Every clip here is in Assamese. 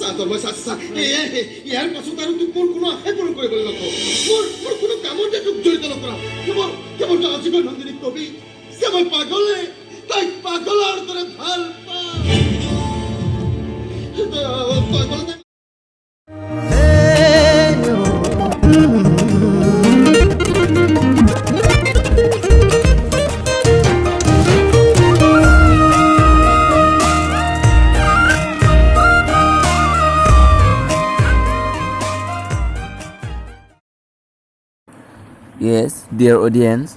চাচা ইয়াৰ পাছত আৰু তোক মোৰ কোনো আশাই পূৰণ কৰিবলৈ নকওঁ মোৰ কোনো কামতে তোক জড়িত নকৰা কেৱল তই আজিকৈ নন্দিনীক কবি যে মই পাগলে তাইক পাগলৰ দৰে ভাল পাওঁ Yes, dear audience,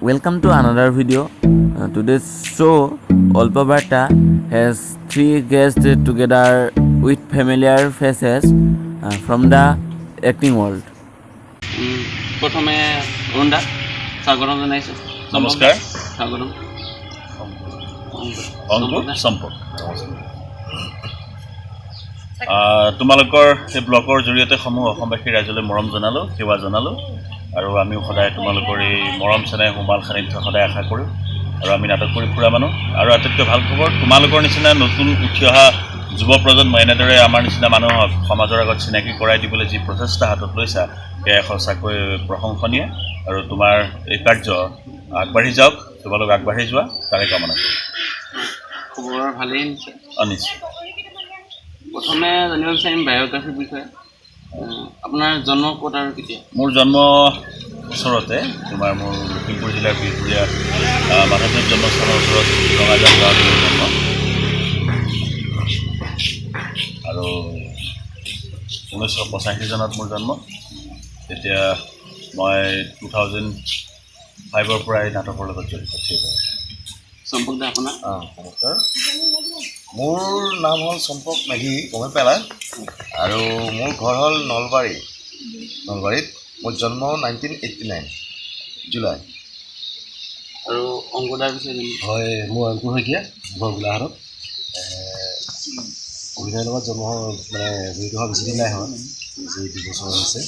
welcome to another video. Today's show, AlpaBarta has 3 guests together with familiar faces from the acting world. প্রথমে অরুণদা স্বাগতম জানাইছো নমস্কাৰ স্বাগতম অংকুৰ চম্পক তোমালোকৰ এই ব্লগৰ জৰিয়তে সমূহ অসমবাসী ৰাইজলৈ মৰম জনালোঁ সেৱা জনালোঁ আৰু আমি সদায় তোমালোকৰ এই মৰম চেনেহ সুমাল সান্নিধ্য সদায় আশা কৰোঁ আৰু আমি নাটক কৰি ফুৰা মানুহ আৰু আটাইতকৈ ভাল খবৰ তোমালোকৰ নিচিনা নতুন উঠি অহা যুৱ প্ৰজন্ম এনেদৰে আমাৰ নিচিনা মানুহক সমাজৰ আগত চিনাকি কৰাই দিবলৈ যি প্ৰচেষ্টা হাতত লৈছা সেয়া সঁচাকৈ প্ৰশংসনীয় আৰু তোমাৰ এই কাৰ্য আগবাঢ়ি যাওক তোমালোক আগবাঢ়ি যোৱা তাৰে কামনা কৰোঁ খবৰ ভালেই নিশ্চয় নিশ্চয় প্ৰথমে জানিব বিচাৰিম বায়োগ্ৰাফিৰ বিষয়ে আপোনাৰ জন্ম ক'ত আৰু কেতিয়া মোৰ জন্ম ওচৰতে তোমাৰ মোৰ লখিমপুৰ জিলাৰ বিহপুৰীয়া মাধৱদেৱ জন্মস্থানৰ ওচৰত ৰঙাজান গাঁৱত মোৰ জন্ম আৰু 1985 চনত মোৰ জন্ম তেতিয়া মই 2005 পৰাই নাটকৰ লগত জড়িত চম্পক দা আপোনাৰ নমস্কাৰ মোৰ নাম হ'ল চম্পক মেধি পেলা আৰু মোৰ ঘৰ হ'ল নলবাৰীত মোৰ জন্ম 1989 জুলাই আৰু অংকুৰদাৰ বিষয়ে হয় মোৰ অংকুৰ শইকীয়া ঘৰ গোলাঘাটত অভিনয়ৰ লগত জন্ম মানে জড়িত হোৱা বেছি দিন নাই হয় যি 2 বছৰ হৈছে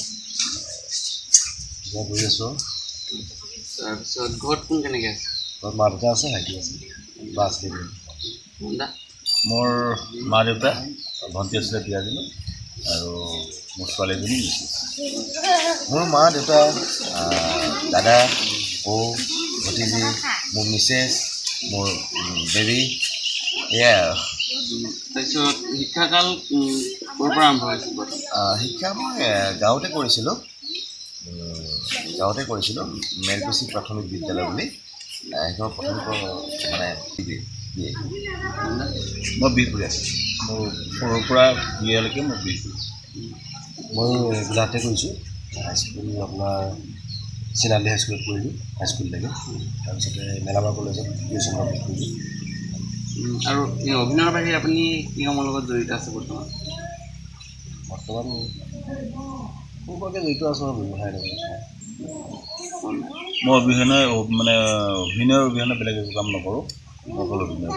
এতিয়া কৰি আছোঁ তাৰপিছত ঘৰত কোন কেনেকৈ আছে ঘৰত মা দেউতা আছে ভাইটি আছে বা আছে মোৰ মা দেউতা ভণ্টি আছিলে বিয়া দিলোঁ আৰু মোৰ ছোৱালীজনী মোৰ মা দেউতা দাদা বৌ ভতিজী মোৰ মিছেছ মোৰ বেবী এয়াই আৰু তাৰপিছত শিক্ষাকাল ক'ৰ পৰা আৰম্ভ হৈছিল শিক্ষা মই গাঁৱতে কৰিছিলোঁ মেলকুচি প্ৰাথমিক বিদ্যালয় বুলি সেইখন প্ৰথম মানে মই বিহপুৰীয়া মোৰ সৰুৰ পৰা বিয়ালৈকে মই বিহপুৰীয়া মই গোলাঘাটতে কৰিছোঁ হাইস্কুল আপোনাৰ চিনালি হাইস্কুলত কৰিলোঁ হাইস্কুললৈকে তাৰপিছতে মেলাবা কলেজত টিউশ্যন কমপ্লিট কৰিলোঁ আৰু এই অভিনয়ৰ বাহিৰে আপুনি কি কামৰ লগত জড়িত আছে বৰ্তমান সৰুভাগে জড়িত আছোঁ আৰু ব্যৱসায়ৰ লগত মই অভিনয়ৰ অবিহনে বেলেগ একো কাম নকৰোঁ অকল অভিনয়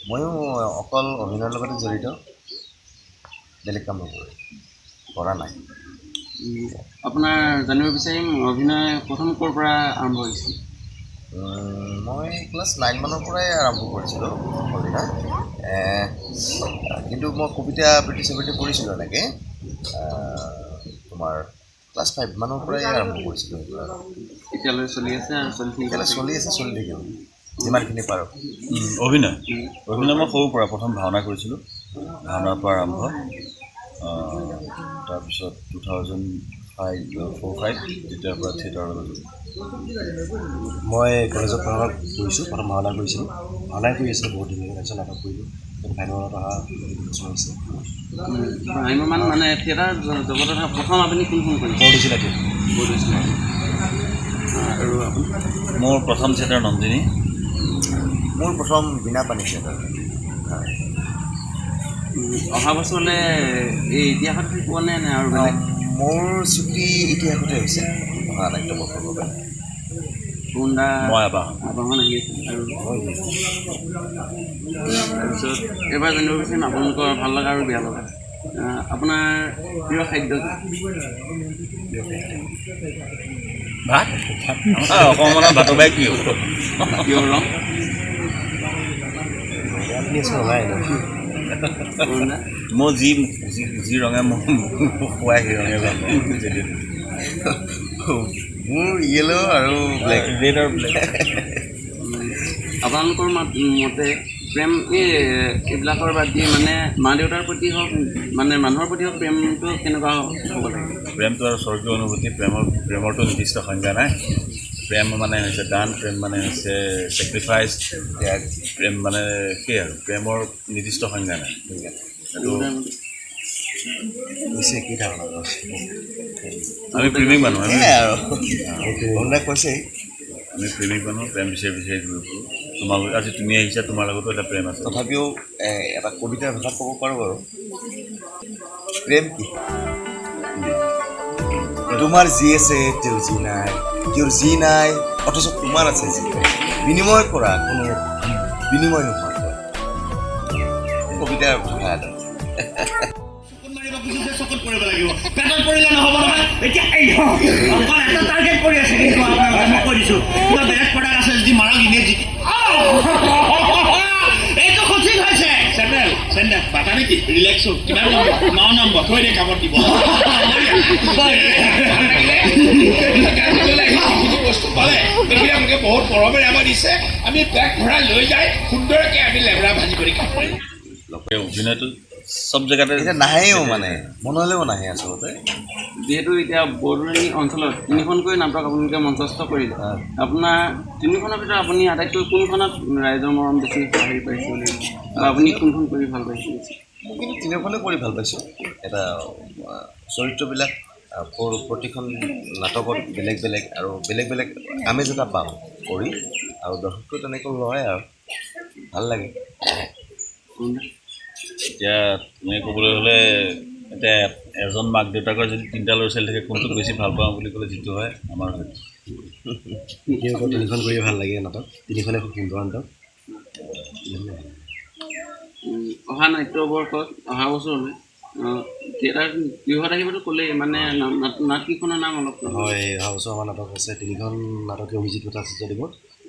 ময়ো অকল অভিনয়ৰ লগতে জড়িত বেলেগ কাম নকৰোঁ কৰা নাই আপোনাৰ জানিব বিচাৰিম অভিনয় প্ৰথম ক'ৰ পৰা আৰম্ভ হৈছিল মই ক্লাছ 9 মানৰ পৰাই আৰম্ভ কৰিছিলোঁ অভিনয় কিন্তু মই কবিতা আবৃত্তি কৰিছিলোঁ এনেকৈ তোমাৰ ক্লাছ 5 মানৰ পৰাই আৰম্ভ কৰিছিলোঁ এতিয়ালৈ চলি আছে আৰু চলি থাকিব যিমানখিনি পাৰোঁ অভিনয় মই সৰুৰ পৰা প্ৰথম ভাওনা কৰিছিলোঁ ভাওনাৰ পৰা আৰম্ভ তাৰপিছত 2004-05 তেতিয়াৰ পৰা থিয়েটাৰৰ লগত মই কলেজত পঢ়া কৰিছোঁ প্ৰথম ভাওনা কৰিছিলোঁ ভাওনাই কৰি আছিলোঁ বহুত দিনলৈকে তাৰপিছত নাটক কৰিলোঁ ভাইমনত অহা বছৰ হৈছে ভাইমান মানে থিয়েটাৰ জগতত প্ৰথম আপুনি কোনখন কৰিছে বৰদৈচিলা আৰু আপুনি মোৰ প্ৰথম থিয়েটাৰ নন্দিনী মোৰ প্ৰথম বিনা পানী থিয়েটাৰ অহা বছৰলৈ এই ইতিহাসত পোৱা নে আৰু বেলেগ মোৰ ছুটি ইতিহাসতে হৈছে অহা নাট্য বছৰৰ বাবে মই আবাহন আহি আছে আৰু তাৰপিছত এইবাৰ জানিব বিচাৰিম আপোনালোকৰ ভাল লগা আৰু বেয়া লগা আপোনাৰ প্ৰিয় খাদ্য ভাত অকণমান ভাতৰ বাই কি হ'ব কিয় ৰং মই যি ৰঙে মোক খুৱাই সেই ৰঙে ভাল পাওঁ মোৰ য়েলো আৰু ব্লেক ৰেড আৰু ব্লেক আপোনালোকৰ মতে প্ৰেম এইবিলাকৰ বাদ দি মানে মা দেউতাৰ প্ৰতি হওক মানে মানুহৰ প্ৰতি হওক প্ৰেমটো কেনেকুৱা হ'ব লাগে প্ৰেমটো আৰু স্বৰ্গীয় অনুভূতি প্ৰেমৰটো নিৰ্দিষ্ট সংজ্ঞা নাই প্ৰেম মানে হৈছে দান প্ৰেম মানে হৈছে ছেক্ৰিফাইচ প্ৰেম মানে কি আৰু প্ৰেমৰ নিৰ্দিষ্ট সংজ্ঞা নাই এইটো কি ধাৰণা আমি প্ৰেমিক মানুহ আমি আৰু কৈছেই আমি প্ৰেমিক মানুহ প্ৰেম বিচাৰি ঘূৰি ফুৰোঁ তোমালোক আজি তুমি আহিছা তোমাৰ লগতো এটা প্ৰেম আছে তথাপিও এটা কবিতাৰ ভাষাত ক'ব পাৰোঁ বাৰু প্ৰেম কি তোমাৰ যি আছে তেওঁৰ যি নাই তেওঁৰ যি নাই অথচ তোমাৰ আছে যি বিনিময় কৰা কোনো বিনিময় নোহোৱা কবিতাৰ ভাষা এটা চকুত পৰিব লাগিব পেটত পৰিলে নহ'ব নহয় এতিয়া এটা টাৰ্গেট কৰি আছে কিন্তু আপোনাক মই কৈ দিছোঁ কিবা বেলেগ প্ৰডাক্ট আছে যদি মাৰক ইনে জিতি এইটো সঠিক হৈছে চেণ্ডেল বাটা নেকি ৰিলেক্স কিমান নম্বৰ 9 নম্বৰ থৈ দিয়ে কামত দিব বস্তু পালে তেতিয়া মোকে বহুত মৰমেৰে আমাৰ দিছে আমি বেগ ভৰাই লৈ যাই সুন্দৰকৈ আমি লেবৰা ভাজি কৰি খাব পাৰিম অভিনয়টো চব জেগাতে এতিয়া নাহেও মানে মনলৈও নাহে আচলতে যিহেতু এতিয়া বড়োলেণ্ডী অঞ্চলত 3খনকৈ নাটক আপোনালোকে মঞ্চস্থ কৰিলে আপোনাৰ 3খনৰ ভিতৰত আপুনি আটাইতকৈ কোনখনত ৰাইজৰ মৰম বেছি হেৰি পাইছে বুলি বা আপুনি কোনখন কৰি ভাল পাইছে মই কিন্তু তিনিওখনে কৰি ভাল পাইছোঁ এটা চৰিত্ৰবিলাক প্ৰতিখন নাটকত বেলেগ বেলেগ আৰু বেলেগ বেলেগ আমেজ এটা পাওঁ কৰি আৰু দৰ্শকেও তেনেকৈ লয় আৰু ভাল লাগে এতিয়া তুমি ক'বলৈ হ'লে এতিয়া এজন মাক দেউতাকৰ যদি 3টা ল'ৰা ছোৱালী থাকে কোনটোক বেছি ভাল পাওঁ বুলি ক'লে যিটো হয় আমাৰ হয়তো তিনিখন কৰি ভাল লাগে নাটক তিনিখনে খুব সুন্দৰ নাটক অহা নাট্যবৰ্ষত অহা বছৰলৈ থিয়েটাৰ গৃহত আহিবতো ক'লেই মানে নাটকেইখনৰ নাম অলপ হয় অহা বছৰ আমাৰ নাটক আছে তিনিখন নাটকে অভিজিত ভট্টাচাৰ্য দিব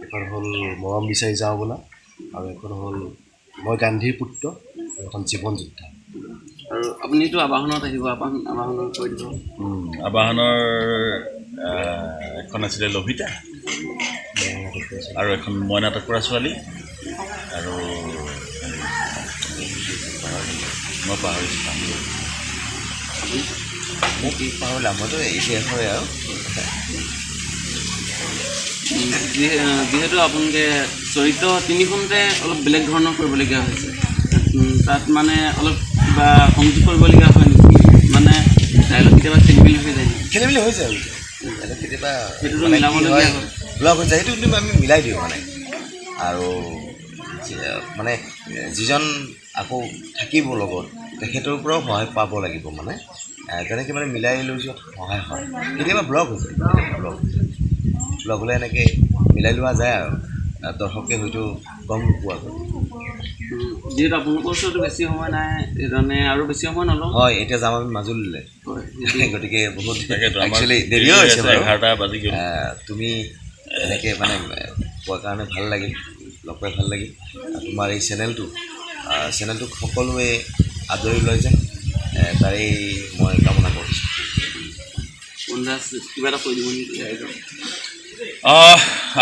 এখন হ'ল মৰম বিচাৰি যাওঁ বোলা আৰু এখন হ'ল মই গান্ধীৰ পুত্ৰ আৰু এখন জীৱন যোদ্ধা আৰু আপুনিতো আবাহনত আহিব আবাহনত কৈ দিব আবাহনৰ এখন আছিলে লভিতা আৰু এখন মই নাটক কৰা ছোৱালী আৰু মই পাহৰিছোঁ মোক পাহৰিলাম মইতো ইতিহাসৰে আৰু যিহেতু আপোনালোকে চৰিত্ৰ 3খনতে অলপ বেলেগ ধৰণৰ কৰিবলগীয়া হৈছে তাত মানে অলপ কিবা সংযোগ কৰিবলগীয়া হয় নেকি মানে ডাইলগ কেতিয়াবা খেলিমেলি হৈ যায় খেলিমেলি হৈ যায় আৰু কেতিয়াবা সেইটোতো মিলাবলগীয়া হয় ব্লক হৈ যায় সেইটো কিন্তু আমি মিলাই দিওঁ মানে আৰু মানে যিজন আকৌ থাকিব লগত তেখেতৰ পৰাও সহায় পাব লাগিব মানে তেনেকৈ মানে মিলাই লৈ যোৱাত সহায় হয় কেতিয়াবা ব্লক হৈ যায় ব্লক হ'লে এনেকৈ মিলাই লোৱা যায় আৰু দৰ্শকে হয়তো গম নোপোৱাকৈ যিহেতু আপোনালোকৰ ওচৰতো বেছি সময় নাই সেইকাৰণে আৰু বেছি সময় নলওঁ হয় এতিয়া যাম আমি মাজুলীলৈ গতিকে বহুত একচুৱেলি দেৰিও হৈছে 11টা বাজি গ'ল তুমি এনেকৈ মানে কোৱাৰ কাৰণে ভাল লাগিল লগ পাই ভাল লাগিল তোমাৰ এই চেনেলটোক সকলোৱে আদৰি লৈ যায় তাৰেই মই কামনা কৰিছোঁ কিবা এটা কৈ দিব নেকি ৰাইজক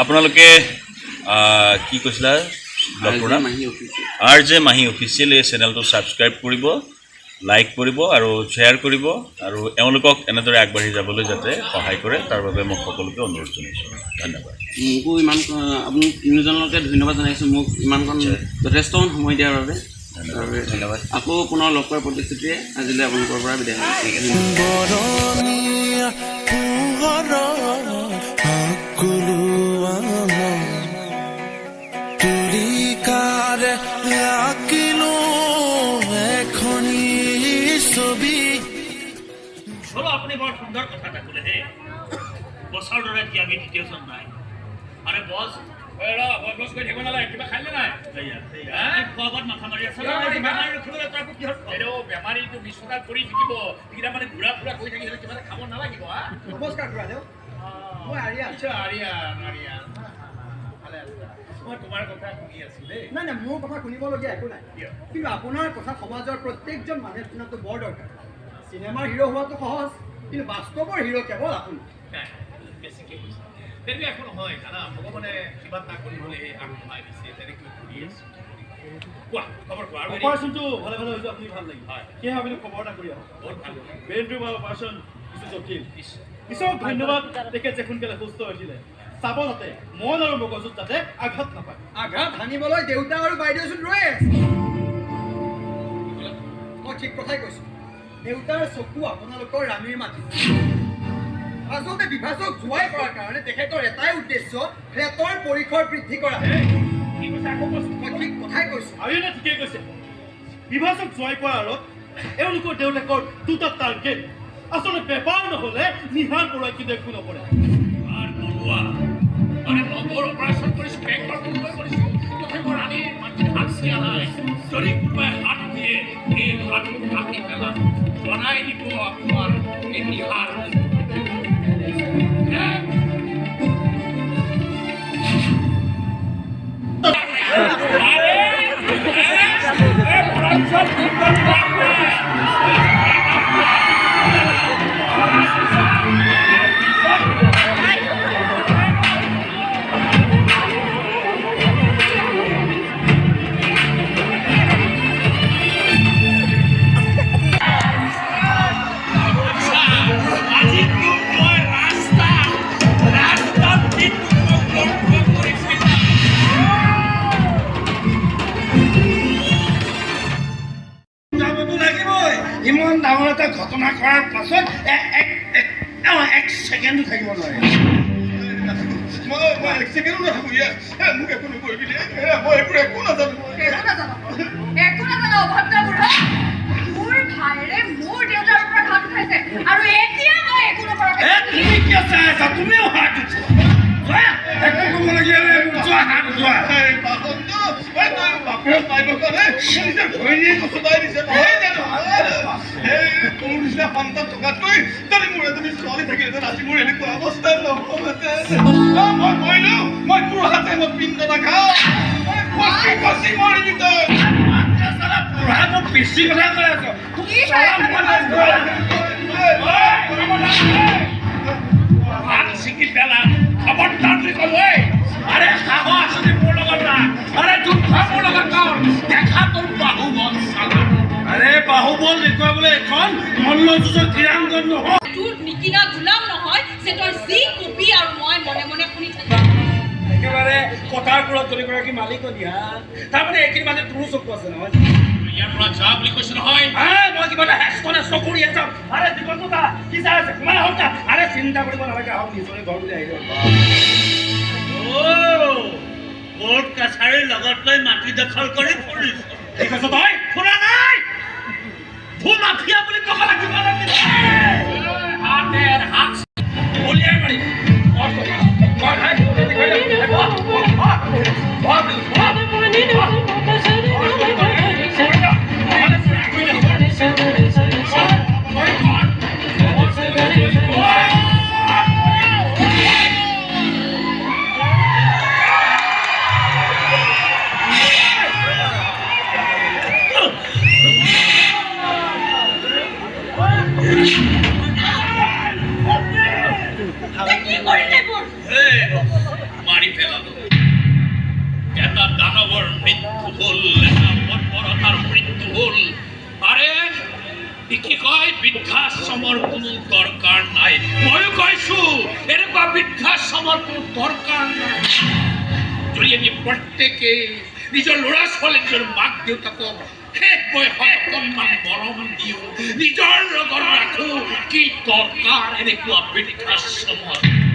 আপোনালোকে কি কৈছিলা RJ Mahee অফিচিয়েল এই চেনেলটো ছাবস্ক্ৰাইব কৰিব লাইক কৰিব আৰু শ্বেয়াৰ কৰিব আৰু এওঁলোকক এনেদৰে আগবাঢ়ি যাবলৈ যাতে সহায় কৰে তাৰ বাবে মই সকলোকে অনুৰোধ জনাইছোঁ ধন্যবাদ মোকো ইমান আপুনি তিনিজনলৈকে ধন্যবাদ জনাইছোঁ মোক ইমানকণ যথেষ্ট সময় দিয়াৰ বাবে ধন্যবাদ আকৌ পুনৰ লগ কৰাৰ প্ৰতিশ্ৰুতিৰে আজিলৈ আপোনালোকৰ পৰা বিদায় ঠিক আছে আপুনি বৰ সুন্দৰ কথা এটা ক'লে হে বছৰ দৰে ত্যাগী দ্বিতীয়জন নাই আৰে বছ বছ কৰি থাকিব নালাগে কিবা খালে নাই খোৱাবাত মাথা মাৰি আছে বেমাৰী ৰখিবলৈ তাৰ কিহত বেমাৰীটো বিচনাত পৰি থাকিব এইকেইটা মানে ঘূৰা ফুৰা কৰি থাকিলে কিবা এটা খাব নালাগিব নমস্কাৰ খুৰা দেউ মই আৰিয়ান ভালে আছা মই তোমাৰ কথা শুনি আছো দেই নাই নাই মোৰ কথা শুনিবলগীয়া একো নাই কিন্তু আপোনাৰ কথা সমাজৰ প্ৰত্যেকজন মানুহে শুনাটো বৰ দৰকাৰ চিনেমাৰ হিৰো হোৱাটো সহজ কিন্তু বাস্তৱৰ হিৰো কেৱল আপুনি বেছিকৈ কৈছা সেইটো একো নহয় জানা ভগৱানে কিবা এটা কৰিবলৈ আগবঢ়াই দিছে তেনেকৈ কৰি আছো কোৱা খবৰ কোৱা আৰু অপাৰেশ্যনটো ভালে ভালে হৈছে আপুনি ভাল লাগিল হয় সেয়ে ভাবিলোঁ খবৰ এটা কৰি আহোঁ বহুত ভাল ব্ৰেইনটো বা অপাৰেশ্যন কিছু জটিল ঈশ্বৰক ধন্যবাদ তেখেত যে সোনকালে সুস্থ হৈছিলে চাব যাতে মন আৰু মগজুত যাতে আঘাত নাপায় আঘাত হানিবলৈ দেউতা আৰু বাইদেউচোন ৰৈ আছে মই ঠিক কথাই কৈছো দেউতাৰ চকু আপোনালোকৰ ৰাণীৰ মাটি আচলতে বিভাজক জোৱাই কৰাৰ কাৰণে তেখেতৰ এটাই উদ্দেশ্য ফ্লেটৰ পৰিসৰ বৃদ্ধি কৰা কি কৈছে আকৌ কৈছোঁ মই ঠিক কথাই কৈছো আৰু এনে ঠিকেই কৈছে বিভাজক জয় কৰাৰ আঁৰত এওঁলোকৰ দেউতাকৰ দুটা টাৰ্গেট আচলতে বেপাৰ নহ'লে নিহাল বৰুৱাই কিন্তু একো নকৰে আৰু বৰুৱা মানে নম্বৰ অপাৰেশ্যন কৰিছো বেংকৰ কোনোবাই কৰিছো তথাপিও ৰাণীৰ মাটিত হাত চিয়া নাই যদি কোনোবাই হাত দিয়ে এই হাত কাটি পেলাই বনাই দিব আপোনাৰ এই নিহাৰ ইমান ডাঙৰ এটা ঘটনা কৰাৰ পাছত এক ছেকেণ্ডো থাকিব নোৱাৰে মই এক ছেকেণ্ডো নাথাকো ইয়াত মোক একো নকৰিবি মই একো একো নাজানো একো নাজানো অভদ্ৰ বুঢ়া মোৰ ভাইৰে মোৰ দেউতাৰ ওপৰত হাত উঠাইছে আৰু এতিয়া মই একো নকৰাকৈ তুমি কিয় চাই আছা তুমিও হাত উঠোৱা একো ক'বলগীয়া নাই যোৱা হাত যোৱা বাপেৰে পাইবৰ কাৰণে নিজৰ ঘৈণীয়েক সদায় দিছে নহয় জানো তোৰ নিচিনা সন্তান থকাতকৈ যদি মোৰ এজনী ছোৱালী থাকিলেহেঁতেন আজি মোৰ এনেকুৱা অৱস্থা নহ'লহেঁতেন মই কৈলো মই তোৰ হাতে মই পিণ্ড নাখাওঁ মই ফচি মৰিবি তই বুঢ়া মোক বেছি কথা কৈ আছ হাত ছিঙি পেলা খবৰদাৰ বুলি ক'লো আৰে সাহস আছে মোৰ লগত না আৰে দুখ মোৰ লগত কৰ দেখা তোৰ বাহুবল চালা আৰে বাহুবল দেখুৱাবলৈ এখন মল্লযুঁজৰ ক্ৰীড়াংগন নহয় তোৰ নিকিনা গোলাম নহয় যে তই যি কবি আৰু মই মনে মনে শুনি থাকিম একেবাৰে কথাৰ ওপৰত গৰাকী মালিক দিয়া তাৰমানে এইখিনি মানে তোৰো চকু আছে নহয় ইয়াৰ পৰা যা বুলি কৈছে নহয় মই কিবা এটা হেষ্ট কৰি আছো আৰে জীৱনটো তা কি চাই আছে সোমাই আহক আৰে চিন্তা কৰিব নালাগে আহক নিজৰে ঘৰ বুলি আহিব কোৰ্ট কাছাৰীৰ লগত লৈ মাটি দখল কৰি ফুৰিছ ঠিক আছে তই ফুৰা নাই ভূ মাফিয়া বুলি ক'ব লাগিব হাতেৰ হাত উলিয়াই মাৰি মাৰি পেলালো এটা দানৱৰ মৃত্যু হ'ল এটা বৰ্বৰতাৰ মৃত্যু হ'ল আৰে কি কয় বৃদ্ধাশ্ৰমৰ কোনো দৰকাৰ নাই ময়ো কৈছো এনেকুৱা বৃদ্ধাশ্ৰমৰ কোনো দৰকাৰ নাই যদি আমি প্ৰত্যেকে নিজৰ ল'ৰা ছোৱালী নিজৰ মাক দেউতাকক শেষ বয়সত অকণমান মৰম দিওঁ নিজৰ লগত ৰাখো কি দৰকাৰ এনেকুৱা বৃদ্ধাশ্ৰমত